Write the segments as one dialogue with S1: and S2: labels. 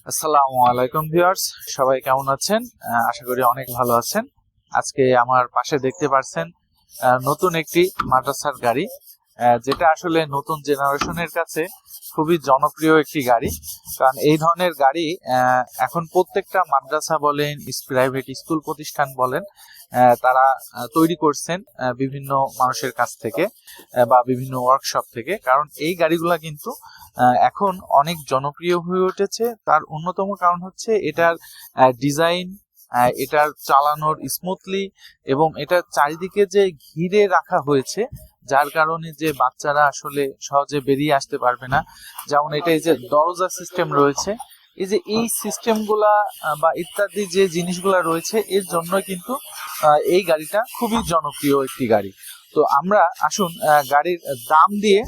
S1: আসসালামু আলাইকুম ভিউয়ার্স, সবাই কেমন আছেন? আশা করি অনেক ভালো আছেন। আজকে আমার পাশে দেখতে পাচ্ছেন নতুন একটি মাদ্রাসার গাড়ি, যেটা আসলে নতুন জেনারেশনের কাছে খুবই জনপ্রিয় একটি গাড়ি। কারণ এই ধরনের গাড়ি এখন প্রত্যেকটা মাদ্রাসা বলেন, প্রাইভেট স্কুল প্রতিষ্ঠান বলেন, তারা তৈরি করছেন বিভিন্ন মানুষের কাছ থেকে বা বিভিন্ন ওয়ার্কশপ থেকে। কারণ এই গাড়িগুলা কিন্তু এখন অনেক জনপ্রিয় হয়ে উঠেছে। তার অন্যতম কারণ হচ্ছে এটার ডিজাইন, এটার চালানোর স্মুথলি, এবং এটার চারিদিকে যে ঘিরে রাখা হয়েছে, যার কারণে যে বাচ্চারা আসলে সহজে বেরিয়ে আসতে পারবে না। যেমন এটা এই যে দরজা সিস্টেম রয়েছে, এই সিস্টেমগুলা বা ইত্যাদি যে জিনিসগুলা রয়েছে, এর জন্য কিন্তু এই গাড়িটা খুবই জনপ্রিয় একটি গাড়ি। তো আমরা আসুন গাড়ির দাম দিয়ে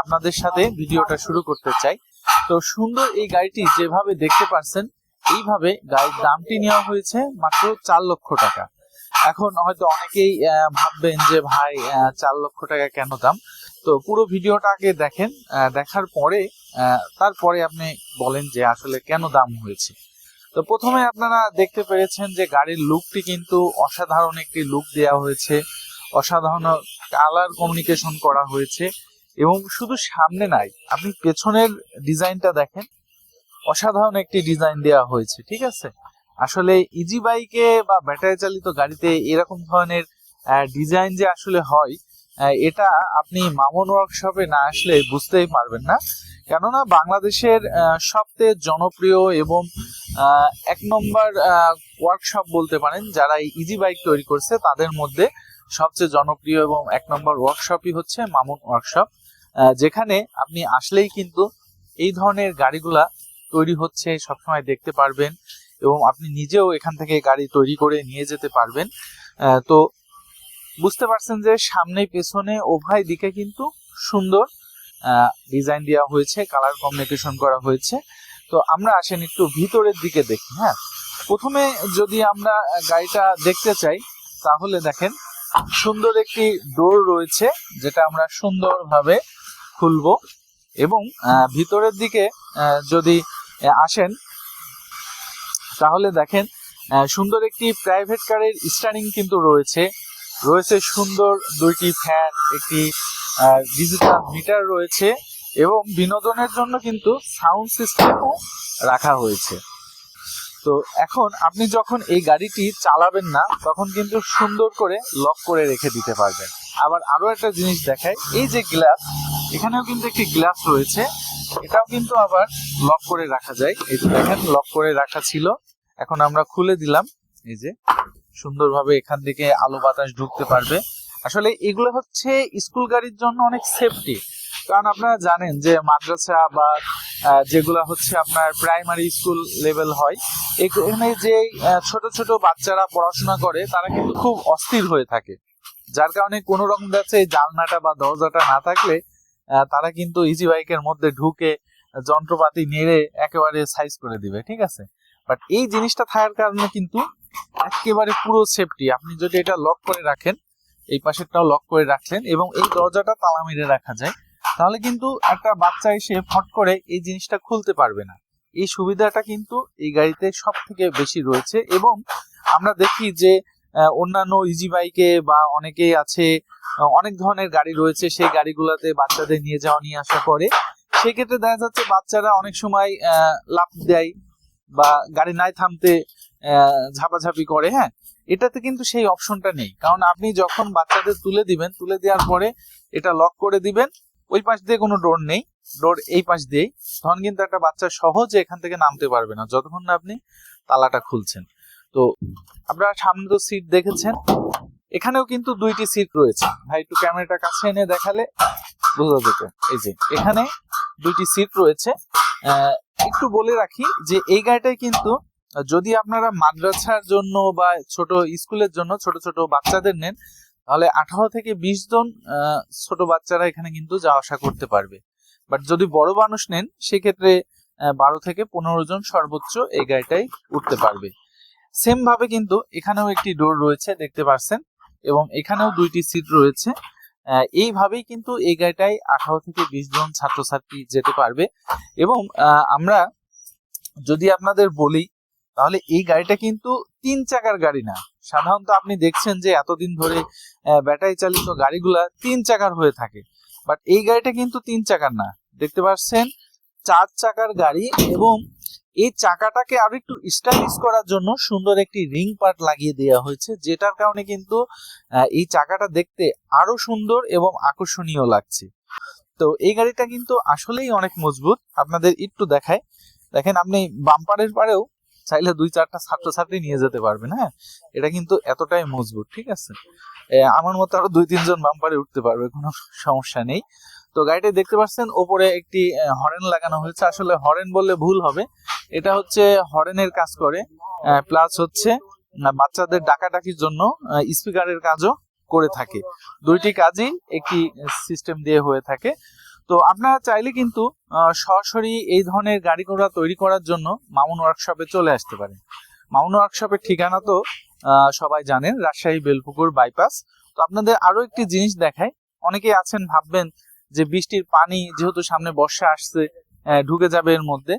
S1: আপনাদের সাথে ভিডিওটা শুরু করতে চাই। তো সুন্দর এই গাড়িটি যেভাবে দেখতে পাচ্ছেন, এইভাবে গাড়ির দামটি নেওয়া হয়েছে মাত্র 4 লক্ষ টাকা। এখন হয়তো অনেকেই ভাববেন যে ভাই 4 লক্ষ টাকা কেন দাম? তো পুরো ভিডিওটা আগে দেখেন, দেখার পরে তারপরে আপনি বলেন যে আসলে কেন দাম হয়েছে। তো প্রথমে আপনারা দেখতে পেরেছেন যে গাড়ির লুকটি কিন্তু অসাধারণ একটি লুক দেওয়া হয়েছে, অসাধারণ কালার কমিউনিকেশন করা হয়েছে। এবং শুধু সামনে নাই, আপনি পেছনের ডিজাইনটা দেখেন, অসাধারণ একটি ডিজাইন দেওয়া হয়েছে। ঠিক আছে, আসলে ইজি বাইকে বা ব্যাটারি চালিত গাড়িতে এরকম ধরনের ডিজাইন যে আসলে হয়, এটা আপনি মামুন ওয়ার্কশপে না আসলে বুঝতেই পারবেন না। কেননা বাংলাদেশের সবচেয়ে জনপ্রিয় এবং এক নম্বর ওয়ার্কশপ বলতে পারেন, যারা এই ইজি বাইক তৈরি করছে তাদের মধ্যে সবচেয়ে জনপ্রিয় এবং এক নম্বর ওয়ার্কশপই হচ্ছে মামুন ওয়ার্কশপ, যেখানে আপনি আসলেই কিন্তু এই ধরনের গাড়িগুলা তৈরি হচ্ছে সবসময় দেখতে পারবেন, এবং আপনি নিজেও এখান থেকে গাড়ি তৈরি করে নিয়ে যেতে পারবেন। তো বুঝতে পারছেন যে সামনে পেছনে উভয় দিকে কিন্তু সুন্দর ডিজাইন দেওয়া হয়েছে, কালার কম্বিনেশন করা হয়েছে। তো আমরা আসেন একটু ভিতরের দিকে দেখি। হ্যাঁ, প্রথমে যদি আমরা গাড়িটা দেখতে চাই, তাহলে দেখেন সুন্দর একটি ডোর রয়েছে, যেটা আমরা সুন্দরভাবে খুলবো। এবং ভিতরের দিকে যদি আসেন, তাহলে দেখেন সুন্দর একটি প্রাইভেট কারের স্টারিং কিন্তু রয়েছে। সুন্দর দুইটি ফ্যান, একটি ডিজিটাল মিটার রয়েছে, এবং বিনোদনের জন্য কিন্তু সাউন্ড সিস্টেমও রাখা হয়েছে। তো এখন আপনি যখন এই গাড়িটি চালাবেন না, তখন কিন্তু সুন্দর করে লক করে রেখে দিতে পারবেন। আবার আরো একটা জিনিস দেখায়, এই যে গ্লাস, এখানেও কিন্তু একটি গ্লাস রয়েছে, এটাও কিন্তু আবার লক করে রাখা যায়। এই যে দেখেন, লক করে রাখা ছিল, এখন আমরা খুলে দিলাম। এই যে সুন্দরভাবে এখান থেকে আলো বাতাস ঢুকতে পারবে। আসলে এগুলো হচ্ছে স্কুল গাড়ির জন্য অনেক সেফটি। কারণ আপনারা জানেন যে মাদ্রাসা বা যেগুলা হচ্ছে আপনার প্রাইমারি স্কুল লেভেল হয়, এখানে যে ছোট ছোট বাচ্চারা পড়াশোনা করে, তারা কিন্তু খুব অস্থির হয়ে থাকে। যার কারণে কোনো রকম যাচ্ছে এই জানলাটা বা দরজাটা না থাকলে তারা কিন্তু ইজি বাইকের মধ্যে ঢুকে যন্ত্রপাতি নেড়ে একেবারে সাইজ করে দিবে। ঠিক আছে, বাট এই জিনিসটা থাকার কারণে কিন্তু একেবারে পুরো সেফটি। আপনি যদি এটা লক করে রাখেন, এই পাশেরটাও লক করে রাখলেন, এবং এই দরজাটা তালা মেরে রাখা যায়, তাহলে কিন্তু একটা বাচ্চা এসে ফট করে এই জিনিসটা খুলতে পারবে না। এই সুবিধাটা কিন্তু এই গাড়িতে সব থেকে বেশি রয়েছে। এবং আমরা দেখি যে অন্যান্য ইজি বাইকে বা অনেকেই আছে, অনেক ধরনের গাড়ি রয়েছে, সেই গাড়িগুলোতে বাচ্চাদের নিয়ে যাওয়া নিয়ে আসা করে। সেক্ষেত্রে দেখা যাচ্ছে বাচ্চারা অনেক সময় লাফ দেয় বা গাড়ি নাই থামতে ঝাপাঝাপি করে। হ্যাঁ, এটাতে কিন্তু সেই অপশনটা নেই। কারণ আপনি যখন বাচ্চাদের তুলে দিবেন, তুলে দেওয়ার পরে এটা লক করে দিবেন, ওই পাশ দিয়ে কোনো ডোর নেই, ডোর এই পাশ দিয়েই, তখন কিন্তু একটা বাচ্চা সহজে এখান থেকে নামতে পারবে না যতক্ষণ না আপনি তালাটা খুলছেন। তো আপনারা সামনে তো সিট দেখেছেন, এখানেও কিন্তু দুইটি সিট রয়েছে। ভাই একটু ক্যামেরাটা কাছে এনে দেখালে বোঝা যেত। এই যে এখানে দুইটি সিট রয়েছে। একটু বলে রাখি যে এই গাড়িটাই কিন্তু যদি আপনারা মাদ্রাসার জন্য বা ছোট স্কুলের জন্য ছোট ছোট বাচ্চাদের নেন, তাহলে 18 থেকে 20 জন ছোট বাচ্চারা এখানে কিন্তু যাওয়া আসা করতে পারবে। বাট যদি বড় মানুষ নেন, সেক্ষেত্রে 12 থেকে 15 জন সর্বোচ্চ এই গাড়িটাই উঠতে পারবে। সেম ভাবে কিন্তু এখানেও একটি ডোর রয়েছে, দেখতে পাচ্ছেন, এবং এখানেও দুইটি সিট রয়েছে। এইভাবেই কিন্তু এই গাড়িটাই 18 থেকে 20 জন ছাত্রছাত্রী যেতে পারবে। এবং আমরা যদি আপনাদের বলি তাহলে এই গাড়িটা কিন্তু 3 চাকার গাড়ি না। সাধারণত আপনি দেখছেন যে এতদিন ধরে ব্যাটারি চালিত গাড়িগুলা 3 চাকার হয়ে থাকে, বাট এই গাড়িটা কিন্তু 3 চাকার না। দেখতে পাচ্ছেন 4 চাকার গাড়ি, এবং এই চাকাটাকে আরো একটু স্টাইলিশ করার জন্য সুন্দর একটি রিং পার্ট লাগিয়ে দেওয়া হয়েছে, যেটার কারণে কিন্তু এই চাকাটা দেখতে আরো সুন্দর এবং আকর্ষণীয় লাগছে। তো এই গাড়িটা কিন্তু আসলেই অনেক মজবুত। আপনাদের একটু দেখায়, দেখেন আপনি বাম্পারের পারেও চাইলে 2-4টা ছাত্রছাত্রী নিয়ে যেতে পারবেন। হ্যাঁ, এটা কিন্তু এতটাই মজবুত, ঠিক আছে। আমার মতো আরো 2-3 জন বাম্পারে উঠতে পারবে, কোনো সমস্যা নেই। তো গাড়িটা দেখতে পাচ্ছেন ওপরে একটি হরেন লাগানো হয়েছে। আসলে হরেন বললে ভুল হবে, এটা হচ্ছে হরেনের কাজ করে, প্লাস হচ্ছে বাচ্চাদের ডাকাডাকির জন্য স্পিকারের কাজও করে থাকে। দুইটি কাজই একটি সিস্টেম দিয়ে হয়ে থাকে। তো আপনারা চাইলে কিন্তু সরাসরি এই ধরনের গাড়ি ঘোড়া তৈরি করার জন্য মামুন ওয়ার্কশপে চলে আসতে পারেন। মামুন ওয়ার্কশপের ঠিকানা তো সবাই জানেন, রাজশাহী বেলপুকুর বাইপাস। তো আপনাদের আরো একটি জিনিস দেখায়, অনেকেই আছেন ভাববেন যে বৃষ্টির পানি যেহেতু সামনে বর্ষা আসছে ঢুকে যাবে এর মধ্যে,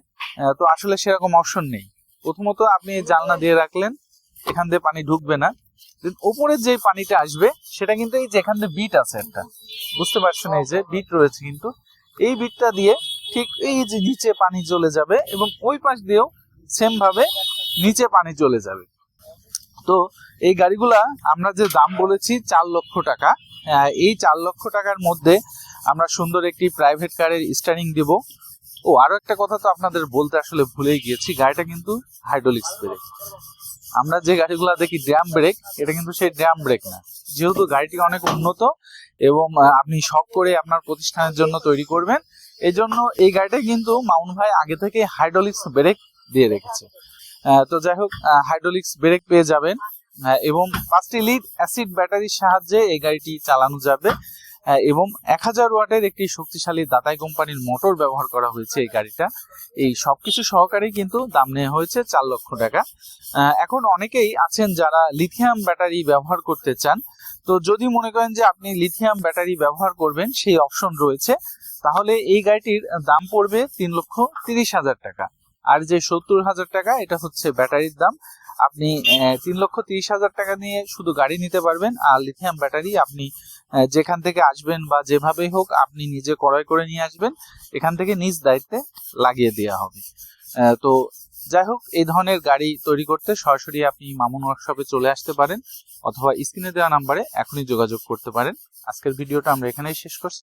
S1: তো আসলে সেরকম অপশন নেই। প্রথমত আপনি জানলা দিয়ে রাখলেন, এখান দিয়ে পানি ঢুকবে না। ওপরে যে পানিটা আসবে সেটা কিন্তু এই যে এখান দিয়ে বিট আছে একটা, বুঝতে পারছেন, এই যে বিট রয়েছে, কিন্তু এই বিটটা দিয়ে ঠিক এই যে নিচে পানি চলে যাবে, এবং ওই পাশ দিয়েও সেম ভাবে নিচে পানি চলে যাবে। তো এই গাড়িগুলা আমরা যে দাম বলেছি 4 লক্ষ টাকা, এই 4 লক্ষ টাকার মধ্যে আমরা সুন্দর একটি প্রাইভেট কারের স্টিয়ারিং দেব। ও আরো একটা কথা তো আপনাদের বলতে আসলে ভুলেই গিয়েছি, গাড়িটা কিন্তু হাইড্রোলিক্স ব্রেক। আমরা যে গাড়িগুলো দেখি ড্রাম ব্রেক, এটা কিন্তু সেই ড্রাম ব্রেক না। যেহেতু গাড়িটি অনেক উন্নত এবং আপনি শখ করে আপনার প্রতিষ্ঠানের জন্য তৈরি করবেন, এই জন্য এই গাড়িটা কিন্তু মামুন ভাই আগে থেকে হাইড্রোলিক্স ব্রেক দিয়ে রেখেছে। তো যাই হোক, হাইড্রোলিক্স ব্রেক পেয়ে যাবেন, এবং 5টি লিড অ্যাসিড ব্যাটারির সাহায্যে এই গাড়িটি চালানো যাবে, এবং 1000 ওয়াটের একটি শক্তিশালী দাতাই কোম্পানির মোটর ব্যবহার করা হয়েছে এই গাড়িটা। এই সবকিছু সহকারে কিন্তু দাম নেওয়া হয়েছে 4 লক্ষ টাকা। এখন অনেকেই আছেন যারা লিথিয়াম ব্যাটারি ব্যবহার করতে চান। তো যদি মনে করেন যে আপনি লিথিয়াম ব্যাটারি ব্যবহার করবেন, সেই অপশন রয়েছে, তাহলে এই গাড়িটির দাম পড়বে 3,30,000 টাকা। আর যে 70,000 টাকা এটা হচ্ছে ব্যাটারির দাম। আপনি 3,30,000 টাকা নিয়ে শুধু গাড়ি নিতে পারবেন, আর লিথিয়াম ব্যাটারি আপনি যেখান থেকে আসবেন বা যেভাবেই হোক আপনি নিজে ক্রয় করে নিয়ে আসবেন, এখান থেকে নিজ দায়িত্বে লাগিয়ে দেওয়া হবে। তো যাই হোক, এই ধরনের গাড়ি তৈরি করতে সরাসরি আপনি মামুন ওয়ার্কশপে চলে আসতে পারেন, অথবা স্ক্রিনে দেওয়া নাম্বারে এখনই যোগাযোগ করতে পারেন। আজকের ভিডিওটা আমরা এখানেই শেষ করছি।